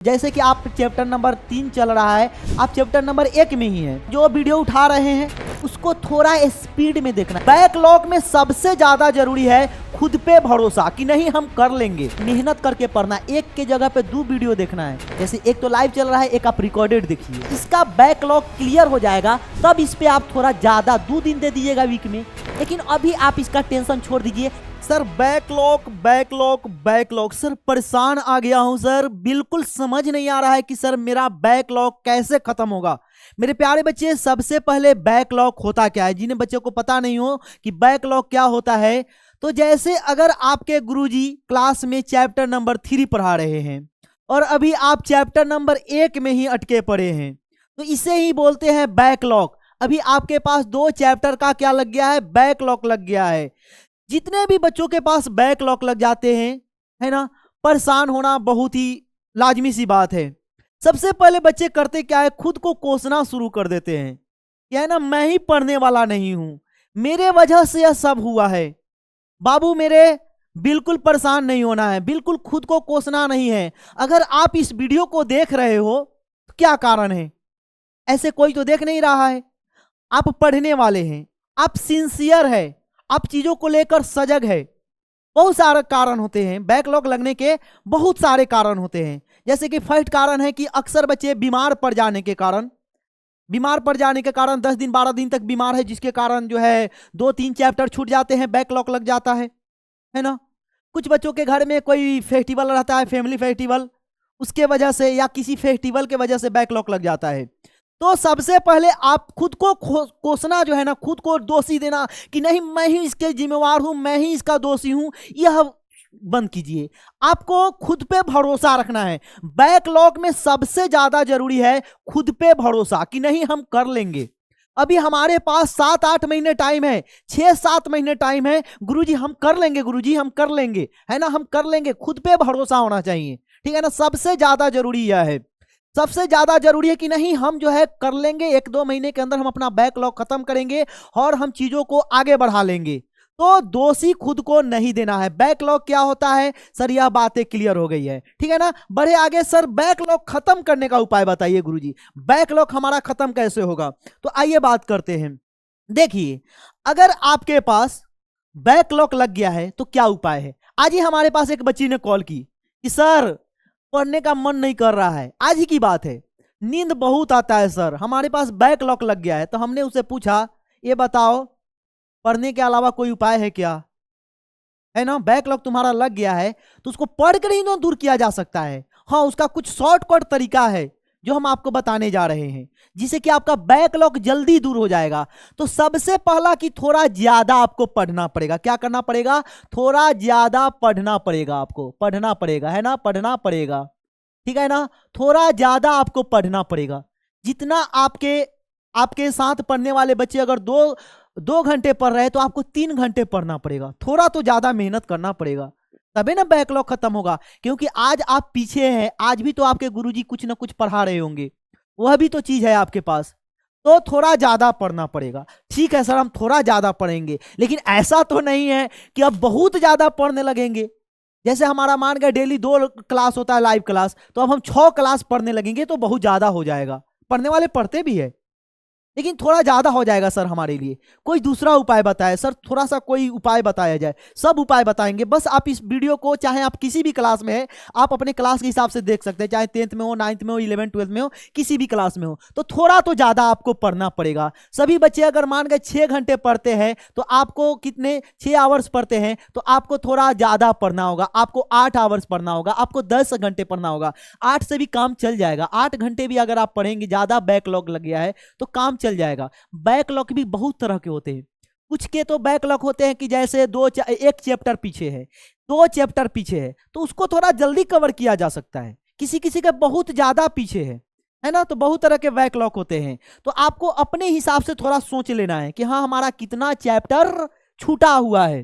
जैसे कि आप चैप्टर नंबर 3 चल रहा है, आप चैप्टर नंबर 1 में ही हैं। जो वीडियो उठा रहे हैं उसको थोड़ा स्पीड में देखना। बैकलॉग में सबसे ज्यादा जरूरी है खुद पे भरोसा कि नहीं हम कर लेंगे। मेहनत करके पढ़ना, एक के जगह पे 2 वीडियो देखना है। जैसे एक तो लाइव चल रहा है, एक आप रिकॉर्डेड देखिए। इसका बैकलॉग क्लियर हो जाएगा तब इस पे आप थोड़ा ज्यादा 2 दिन दे दीजिएगा वीक में, लेकिन अभी आप इसका टेंशन छोड़ दीजिए। Sir backlog backlog backlog, sir परेशान आ गया हूं सर, बिल्कुल समझ नहीं आ रहा है कि सर मेरा बैकलॉग कैसे खत्म होगा। मेरे प्यारे बच्चे, सबसे पहले बैकलॉग होता क्या है, जिन्हें बच्चों को पता नहीं हो कि बैकलॉग क्या होता है, तो जैसे अगर आपके गुरुजी क्लास में चैप्टर नंबर 3 पढ़ा रहे हैं और अभी आप चैप्टर नंबर 1 में ही अटके पड़े हैं, तो इसे ही बोलते हैं बैकलॉग। अभी आपके पास 2 चैप्टर का क्या लग गया है, बैकलॉग लग गया है। जितने भी बच्चों के पास बैकलॉग लग जाते हैं, है ना, परेशान होना बहुत ही लाजमी सी बात है। सबसे पहले बच्चे करते क्या है, खुद को कोसना शुरू कर देते हैं, क्या है ना, मैं ही पढ़ने वाला नहीं हूं, मेरे वजह से यह सब हुआ है। बाबू मेरे, बिल्कुल परेशान नहीं होना है, बिल्कुल खुद को कोसना नहीं है। अगर आप इस वीडियो को देख रहे हो तो क्या कारण है? ऐसे कोई तो देख नहीं रहा है। आप पढ़ने वाले हैं, आप सिंसियर है, आप चीजों को लेकर सजग है। बहुत सारे कारण होते हैं बैकलॉग लगने के, बहुत सारे कारण होते हैं। जैसे कि फर्स्ट कारण है कि अक्सर बच्चे बीमार पड़ जाने के कारण, 10 दिन 12 दिन तक बीमार है, जिसके कारण जो है 2-3 चैप्टर छूट जाते हैं, बैकलॉग लग जाता है ना। कुछ बच्चों के घर में कोई फेस्टिवल रहता है, फैमिली फेस्टिवल, उसके वजह से या किसी फेस्टिवल के वजह से बैकलॉग लग जाता है। तो सबसे पहले आप खुद को कोसना जो है ना, खुद को दोषी देना कि नहीं मैं ही इसके जिम्मेवार हूं, मैं ही इसका दोषी हूं, यह बंद कीजिए। आपको खुद पे भरोसा रखना है। बैकलॉग में सबसे ज्यादा जरूरी है खुद पे भरोसा कि नहीं हम कर लेंगे। अभी हमारे पास 7-8 महीने टाइम है, 6-7 महीने टाइम है। गुरुजी हम कर लेंगे, गुरुजी हम कर लेंगे, है ना, हम कर लेंगे। खुद पे भरोसा होना चाहिए, ठीक है ना, सबसे ज्यादा जरूरी यह है। सबसे ज्यादा जरूरी है कि नहीं हम जो है कर लेंगे, 1-2 महीने के अंदर हम अपना बैकलॉग खत्म करेंगे और हम चीजों को आगे बढ़ा लेंगे। तो दोषी खुद को नहीं देना है। बैकलॉग क्या होता है सर, यह बातें क्लियर हो गई है, ठीक है ना। बढ़े आगे। सर बैकलॉग खत्म करने का उपाय बताइए गुरुजी, बैकलॉग हमारा खत्म कैसे होगा? तो आइए बात करते हैं। देखिए, अगर आपके पास बैकलॉग लग गया है तो क्या उपाय है। आज ही हमारे पास एक बच्ची ने कॉल की कि सर पढ़ने का मन नहीं कर रहा है, आज ही की बात है, नींद बहुत आता है सर, हमारे पास बैकलॉग लग गया है। तो हमने उसे पूछा, ये बताओ पढ़ने के अलावा कोई उपाय है क्या, है ना। बैकलॉग तुम्हारा लग गया है तो उसको पढ़कर ही तो दूर किया जा सकता है। हाँ, उसका कुछ शॉर्टकट तरीका है जो हम आपको बताने जा रहे हैं, जिससे कि आपका बैकलॉग जल्दी दूर हो जाएगा। तो सबसे पहला कि थोड़ा ज्यादा आपको पढ़ना पड़ेगा। क्या करना पड़ेगा? थोड़ा ज्यादा पढ़ना पड़ेगा, आपको पढ़ना पड़ेगा, है ना, पढ़ना पड़ेगा, ठीक है ना। थोड़ा ज्यादा आपको पढ़ना पड़ेगा। जितना आपके साथ पढ़ने वाले बच्चे अगर 2 घंटे पढ़ रहे हैं तो आपको 3 घंटे पढ़ना पड़ेगा। थोड़ा तो ज्यादा मेहनत करना पड़ेगा, तभी ना बैकलॉग खत्म होगा। क्योंकि आज आप पीछे हैं, आज भी तो आपके गुरुजी कुछ ना कुछ पढ़ा रहे होंगे, वह भी तो चीज है आपके पास। तो थोड़ा ज्यादा पढ़ना पड़ेगा। ठीक है सर, हम थोड़ा ज्यादा पढ़ेंगे, लेकिन ऐसा तो नहीं है कि अब बहुत ज्यादा पढ़ने लगेंगे। जैसे हमारा मान गया डेली 2 क्लास होता है लाइव क्लास, तो अब हम 6 क्लास पढ़ने लगेंगे तो बहुत ज्यादा हो जाएगा। पढ़ने वाले पढ़ते भी है, लेकिन थोड़ा ज्यादा हो जाएगा सर हमारे लिए। कोई दूसरा उपाय बताए सर, थोड़ा सा कोई उपाय बताया जाए। सब उपाय बताएंगे, बस आप इस वीडियो को चाहे आप किसी भी क्लास में है, आप अपने क्लास के हिसाब से देख सकते हैं, चाहे 10th में हो, 9th में हो, 11th 12th में हो, किसी भी क्लास में हो। तो थोड़ा तो ज्यादा आपको पढ़ना पड़ेगा। सभी बच्चे अगर मान गए 6 घंटे पढ़ते हैं तो आपको कितने 6 आवर्स पढ़ते हैं, तो आपको थोड़ा ज्यादा पढ़ना होगा। आपको 8 आवर्स पढ़ना होगा, आपको 10 घंटे पढ़ना होगा। 8 से भी काम चल जाएगा। 8 घंटे भी अगर आप पढ़ेंगे, ज्यादा बैकलॉग लग गया है तो काम चल जाएगा। बैकलॉग भी बहुत तरह के होते हैं। कुछ के तो बैकलॉग होते हैं कि जैसे 1 चैप्टर पीछे है, 2 चैप्टर पीछे है, तो उसको थोड़ा जल्दी कवर किया जा सकता है। किसी किसी का बहुत ज्यादा पीछे है ना। तो बहुत तरह के बैकलॉग होते हैं। तो आपको अपने हिसाब से थोड़ा सोच लेना है कि हाँ हमारा कितना चैप्टर छूटा हुआ है,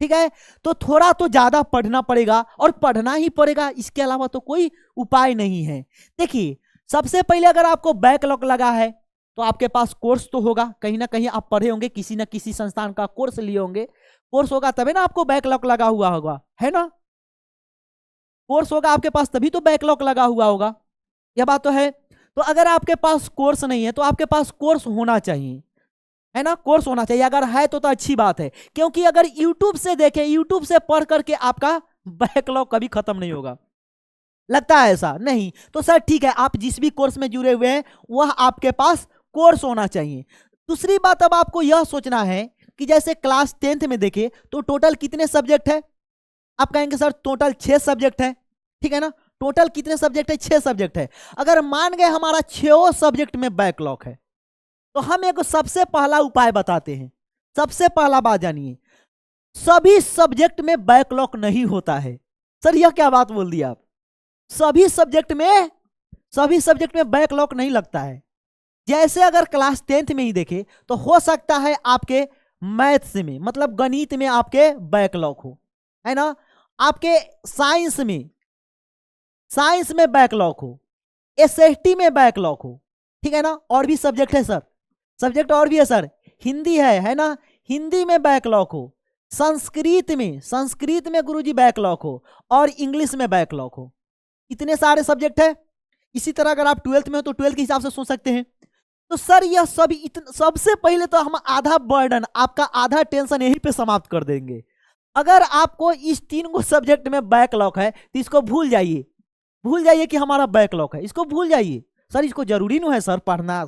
ठीक है। तो थोड़ा तो ज्यादा पढ़ना पड़ेगा और पढ़ना ही पड़ेगा, इसके अलावा तो कोई उपाय नहीं है। देखिए, सबसे पहले अगर आपको बैकलॉग लगा है तो आपके पास कोर्स तो होगा, कहीं ना कहीं आप पढ़े होंगे, किसी ना किसी संस्थान का कोर्स लिए होंगे। कोर्स होगा तभी ना आपको बैकलॉग लगा हुआ होगा, है ना। कोर्स होगा आपके पास तभी तो बैकलॉग लगा हुआ होगा, यह बात तो है। तो अगर आपके पास कोर्स नहीं है तो आपके पास कोर्स होना चाहिए, है ना, कोर्स होना चाहिए। अगर है तो अच्छी बात है, क्योंकि अगर यूट्यूब से देखें, यूट्यूब से पढ़ करके आपका बैकलॉग कभी खत्म नहीं होगा। लगता है ऐसा? नहीं। तो सर ठीक है, आप जिस भी कोर्स में जुड़े हुए हैं वह आपके पास कोर्स होना चाहिए। दूसरी बात, अब आपको यह सोचना है कि जैसे क्लास 10th में देखें तो टोटल कितने सब्जेक्ट है? आप कहेंगे सर टोटल 6 सब्जेक्ट है, ठीक है ना। टोटल कितने सब्जेक्ट है? 6 सब्जेक्ट है। अगर मान गए हमारा 6 सब्जेक्ट में बैकलॉग है, तो हम एक सबसे पहला उपाय बताते हैं। सबसे पहला बात जानिए, सभी सब्जेक्ट में बैकलॉग नहीं होता है। सर यह क्या बात बोल दी आप? सभी सब्जेक्ट में बैकलॉग नहीं लगता है। जैसे अगर क्लास 10th में ही देखे तो हो सकता है आपके मैथ्स में, मतलब गणित में आपके बैकलॉग हो, है ना। आपके साइंस में बैकलॉग हो, एसएसटी में बैकलॉग हो, ठीक है ना। और भी सब्जेक्ट है सर, सब्जेक्ट और भी है सर, हिंदी है ना, हिंदी में बैकलॉग हो, संस्कृत में गुरुजी बैकलॉग हो, और इंग्लिश में बैकलॉग हो। इतने सारे सब्जेक्ट है। इसी तरह अगर आप 12th में हो तो 12th के हिसाब से सोच सकते हैं। तो सर यह सभी सबसे पहले तो हम आधा बर्डन, आपका आधा टेंशन यहीं पे समाप्त कर देंगे। अगर आपको इस 3 सब्जेक्ट में बैकलॉग है तो इसको भूल जाइए कि हमारा बैकलॉग है, इसको भूल जाइए। सर इसको जरूरी नहीं है सर पढ़ना,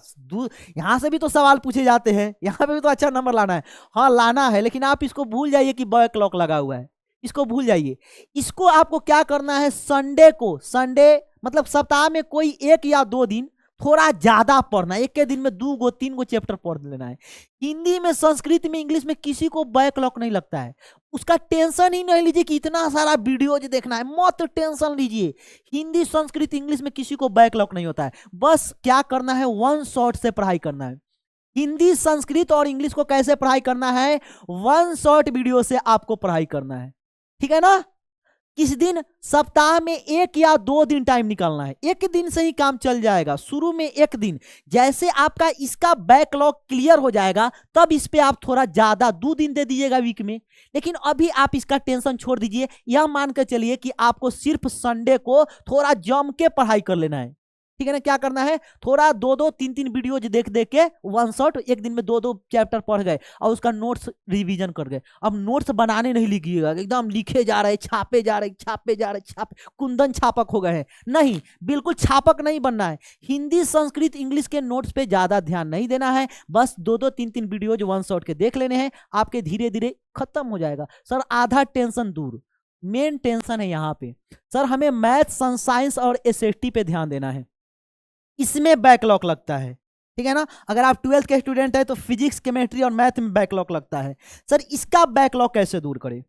यहाँ से भी तो सवाल पूछे जाते हैं, यहाँ पे भी तो अच्छा नंबर लाना है। हाँ लाना है, लेकिन आप इसको भूल जाइए कि बैकलॉग लगा हुआ है, इसको भूल जाइए। इसको आपको क्या करना है, संडे मतलब सप्ताह में कोई 1 या 2 दिन थोड़ा ज्यादा पढ़ना है। एक के दिन में 2-3 चैप्टर पढ़ लेना है। हिंदी में, संस्कृत में, इंग्लिश में किसी को बैकलॉग नहीं लगता है। उसका टेंशन ही नहीं लीजिए कि इतना सारा वीडियोज देखना है, मत टेंशन लीजिए। हिंदी, संस्कृत, इंग्लिश में किसी को बैकलॉग नहीं होता है। बस क्या करना है, 1 शॉट से पढ़ाई करना है। हिंदी, संस्कृत और इंग्लिश को कैसे पढ़ाई करना है? 1 शॉट वीडियो से आपको पढ़ाई करना है, ठीक है ना। किस दिन? सप्ताह में 1 या 2 दिन टाइम निकालना है। 1 दिन से ही काम चल जाएगा। शुरू में 1 दिन, जैसे आपका इसका बैकलॉग क्लियर हो जाएगा तब इस पे आप थोड़ा ज्यादा 2 दिन दे दीजिएगा वीक में। लेकिन अभी आप इसका टेंशन छोड़ दीजिए। यह मान कर चलिए कि आपको सिर्फ संडे को थोड़ा जम के पढ़ाई कर लेना है, ठीक है ना। क्या करना है, थोड़ा 2-3 वीडियोज देख के 1 शॉट, 1 दिन में 2 चैप्टर पढ़ गए और उसका नोट्स रिवीजन कर गए। अब नोट्स बनाने नहीं लिखिएगा, एकदम लिखे जा रहे, छापे जा रहे, कुंदन छापक हो गए हैं। नहीं, बिल्कुल छापक नहीं बनना है। हिंदी, संस्कृत, इंग्लिश के नोट्स पे ज्यादा ध्यान नहीं देना है। बस 2-3 वीडियोज 1 शॉट के देख लेने हैं, आपके धीरे धीरे खत्म हो जाएगा। सर आधा टेंशन दूर, मेन टेंशन है यहाँ पे। सर हमें मैथ्स, साइंस और एसएसटी पे ध्यान देना है, इसमें बैकलॉग लगता है, ठीक है ना। अगर आप 12th के स्टूडेंट है तो फिजिक्स, केमिस्ट्री और मैथ में बैकलॉग लगता है। सर इसका बैकलॉग कैसे दूर करें?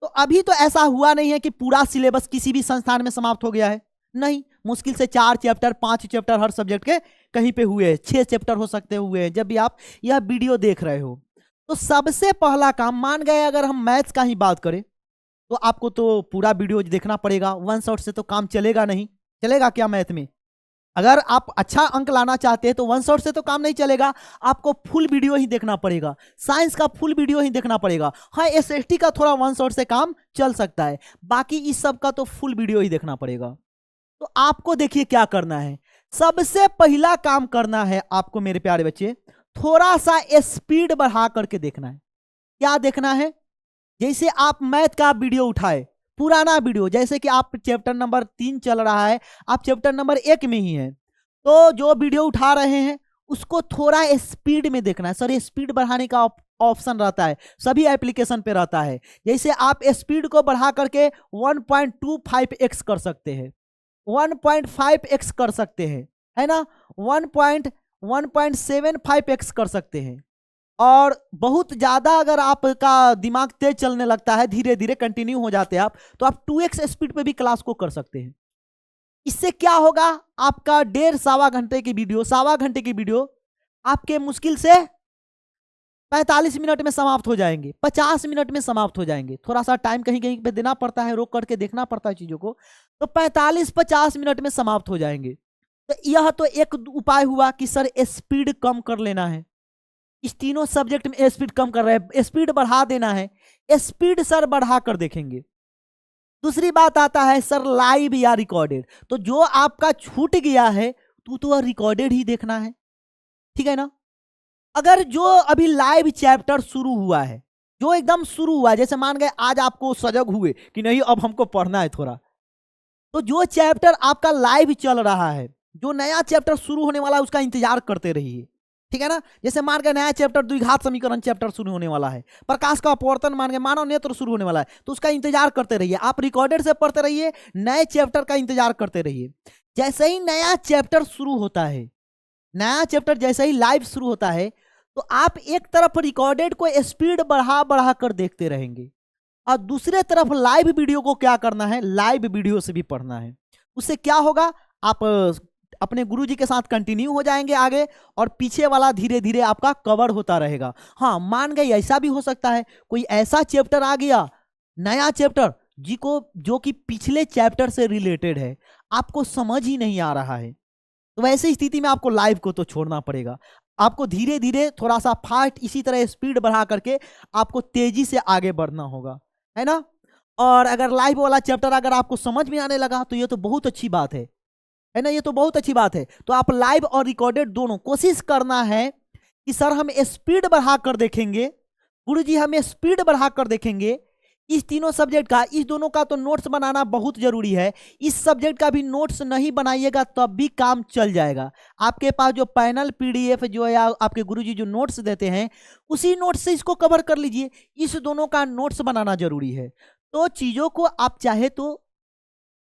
तो अभी तो ऐसा हुआ नहीं है कि पूरा सिलेबस किसी भी संस्थान में समाप्त हो गया है। नहीं, मुश्किल से 4 चैप्टर, 5 चैप्टर हर सब्जेक्ट के कहीं पे हुए हैं। 6 चैप्टर हो सकते हुए हैं जब भी आप यह वीडियो देख रहे हो। तो सबसे पहला काम, मान गए अगर हम मैथ्स का ही बात करें तो आपको तो पूरा वीडियो देखना पड़ेगा। 1 शॉट से तो काम चलेगा नहीं। चलेगा क्या मैथ में? अगर आप अच्छा अंक लाना चाहते हैं तो 1 शॉट से तो काम नहीं चलेगा, आपको फुल वीडियो ही देखना पड़ेगा। साइंस का फुल वीडियो ही देखना पड़ेगा। हाँ एसएसटी का थोड़ा 1 शॉट से काम चल सकता है, बाकी इस सब का तो फुल वीडियो ही देखना पड़ेगा। तो आपको देखिए क्या करना है। सबसे पहला काम करना है आपको मेरे प्यारे बच्चे, थोड़ा सा स्पीड बढ़ा करके देखना है। क्या देखना है? जैसे आप मैथ का वीडियो उठाए, पुराना वीडियो, जैसे कि आप चैप्टर नंबर 3 चल रहा है, आप चैप्टर नंबर 1 में ही हैं, तो जो वीडियो उठा रहे हैं उसको थोड़ा स्पीड में देखना है। सर स्पीड बढ़ाने का ऑप्शन रहता है, सभी एप्लीकेशन पे रहता है। जैसे आप स्पीड को बढ़ा करके 1.25x कर सकते हैं, 1.5x कर सकते हैं, है ना, 1.75x कर सकते हैं। और बहुत ज्यादा अगर आपका दिमाग तेज चलने लगता है, धीरे धीरे कंटिन्यू हो जाते हैं आप, तो आप 2x स्पीड पे भी क्लास को कर सकते हैं। इससे क्या होगा, आपका 1.5-1.25 घंटे की वीडियो, 1.25 घंटे की वीडियो आपके मुश्किल से 45 मिनट में समाप्त हो जाएंगे, 50 मिनट में समाप्त हो जाएंगे। थोड़ा सा टाइम कहीं कहीं पे देना पड़ता है, रोक करके देखना पड़ता है चीजों को, तो 45-50 मिनट में समाप्त हो जाएंगे। तो यह तो एक उपाय हुआ कि सर स्पीड कम कर लेना है। इस तीनों सब्जेक्ट में स्पीड कम कर रहे हैं, स्पीड बढ़ा देना है। स्पीड सर बढ़ा कर देखेंगे, दूसरी बात आता है सर लाइव या रिकॉर्डेड। तो जो आपका छूट गया है तो रिकॉर्डेड ही देखना है, ठीक है ना। अगर जो अभी लाइव चैप्टर शुरू हुआ है, जो एकदम शुरू हुआ है, जैसे मान गए आज आपको सजग हुए कि नहीं अब हमको पढ़ना है थोड़ा, तो जो चैप्टर आपका लाइव चल रहा है, जो नया चैप्टर शुरू होने वाला है उसका इंतजार करते रहिए, ठीक है ना। जैसे मान गए नया चैप्टर द्विघात समीकरण चैप्टर शुरू होने वाला है, प्रकाश का अपवर्तन मान गए मानव नेत्र शुरू होने वाला है, तो उसका इंतजार करते रहिए। आप रिकॉर्डेड से पढ़ते रहिए, नए चैप्टर का इंतजार करते रहिए। जैसे ही नया चैप्टर शुरू होता है, नया चैप्टर जैसे ही लाइव शुरू होता है, तो आप एक तरफ रिकॉर्डेड को स्पीड बढ़ा बढ़ा कर देखते रहेंगे और दूसरे तरफ लाइव वीडियो को क्या करना है, लाइव वीडियो से भी पढ़ना है। उससे क्या होगा, आप अपने गुरुजी के साथ कंटिन्यू हो जाएंगे आगे और पीछे वाला धीरे धीरे आपका कवर होता रहेगा। हाँ मान गए ऐसा भी हो सकता है कोई ऐसा चैप्टर आ गया, नया चैप्टर जो कि पिछले चैप्टर से रिलेटेड है, आपको समझ ही नहीं आ रहा है, तो वैसी स्थिति में आपको लाइव को तो छोड़ना पड़ेगा। आपको धीरे धीरे थोड़ा सा फास्ट इसी तरह स्पीड बढ़ा करके आपको तेजी से आगे बढ़ना होगा, है ना। और अगर लाइव वाला चैप्टर अगर आपको समझ में आने लगा तो ये तो बहुत अच्छी बात है ना, ये तो बहुत अच्छी बात है। तो आप लाइव और रिकॉर्डेड दोनों कोशिश करना है कि सर हम स्पीड बढ़ा कर देखेंगे, गुरुजी हमें स्पीड बढ़ा कर देखेंगे। इस तीनों सब्जेक्ट का, इस दोनों का तो नोट्स बनाना बहुत जरूरी है। इस सब्जेक्ट का भी नोट्स नहीं बनाइएगा तब भी काम चल जाएगा। आपके पास जो पैनल पीडीएफ जो है आपके गुरुजी जो नोट्स देते हैं, उसी नोट्स से इसको कवर कर लीजिए। इस दोनों का नोट्स बनाना जरूरी है। तो चीजों को आप चाहे तो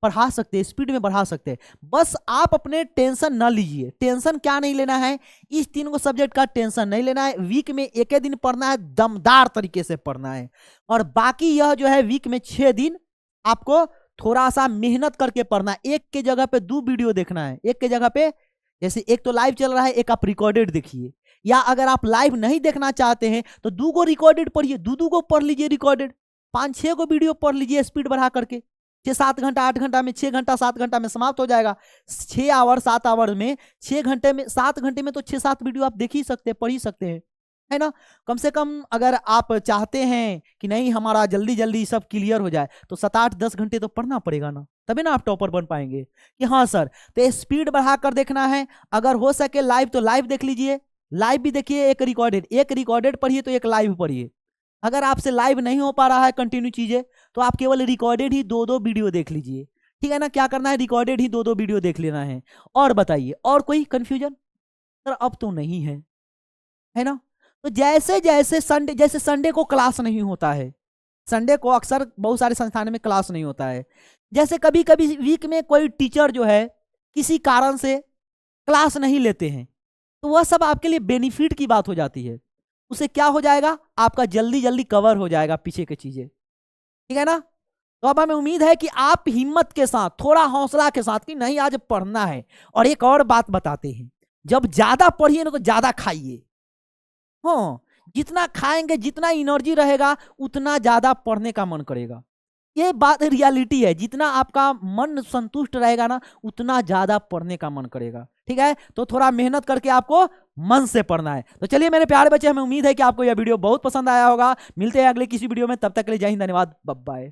बढ़ा सकते हैं, स्पीड में बढ़ा सकते हैं, बस आप अपने टेंशन ना लीजिए। टेंशन क्या नहीं लेना है, इस तीन को सब्जेक्ट का टेंशन नहीं लेना है। वीक में एक ही दिन पढ़ना है, दमदार तरीके से पढ़ना है। और बाकी यह जो है वीक में 6 दिन आपको थोड़ा सा मेहनत करके पढ़ना है। एक के जगह पे 2 वीडियो देखना है, एक के जगह पे, जैसे एक तो लाइव चल रहा है, एक आप रिकॉर्डेड देखिए। या अगर आप लाइव नहीं देखना चाहते हैं तो 2 को रिकॉर्डेड पढ़िए, 2 को पढ़ लीजिए रिकॉर्डेड, 5-6 को वीडियो पढ़ लीजिए स्पीड बढ़ा करके। 6-7 घंटा 8 घंटा में, 6 घंटा 7 घंटा में समाप्त हो जाएगा। 6 आवर 7 आवर में, 6 घंटे में, 7 घंटे में तो 6-7 वीडियो आप देख ही सकते हैं, पढ़ ही सकते हैं, है ना। कम से कम अगर आप चाहते हैं कि नहीं हमारा जल्दी जल्दी सब क्लियर हो जाए तो 7-8-10 घंटे तो पढ़ना पड़ेगा ना, तभी ना आप टॉपर बन पाएंगे। कि हाँ सर, तो स्पीड बढ़ा कर देखना है। अगर हो सके लाइव तो लाइव देख लीजिए, लाइव भी देखिए, एक रिकॉर्डेड पढ़िए तो एक लाइव पढ़िए। अगर आपसे लाइव नहीं हो पा रहा है कंटिन्यू चीजें, तो आप केवल रिकॉर्डेड ही 2-2 वीडियो देख लीजिए, ठीक है ना। क्या करना है, रिकॉर्डेड ही 2-2 वीडियो देख लेना है। और बताइए और कोई कंफ्यूजन? सर अब तो नहीं है ना। तो जैसे संडे को क्लास नहीं होता है, संडे को अक्सर बहुत सारे संस्थानों में क्लास नहीं होता है। जैसे कभी कभी वीक में कोई टीचर जो है किसी कारण से क्लास नहीं लेते हैं, तो वह सब आपके लिए बेनिफिट की बात हो जाती है। उससे क्या हो जाएगा, आपका जल्दी जल्दी कवर हो जाएगा पीछे की चीजें, ठीक है ना। तो अब हमें उम्मीद है कि आप हिम्मत के साथ, थोड़ा हौसला के साथ कि नहीं आज पढ़ना है। और एक और बात बताते हैं, जब ज्यादा पढ़िए ना तो ज्यादा खाइए। हाँ, जितना खाएंगे, जितना एनर्जी रहेगा, उतना ज्यादा पढ़ने का मन करेगा। ये बात रियलिटी है। जितना आपका मन संतुष्ट रहेगा ना, उतना ज्यादा पढ़ने का मन करेगा, ठीक है। तो थोड़ा मेहनत करके आपको मन से पढ़ना है। तो चलिए मेरे प्यारे बच्चे, हमें उम्मीद है कि आपको यह वीडियो बहुत पसंद आया होगा। मिलते हैं अगले किसी वीडियो में, तब तक के लिए जय हिंद, धन्यवाद, बाय बाय।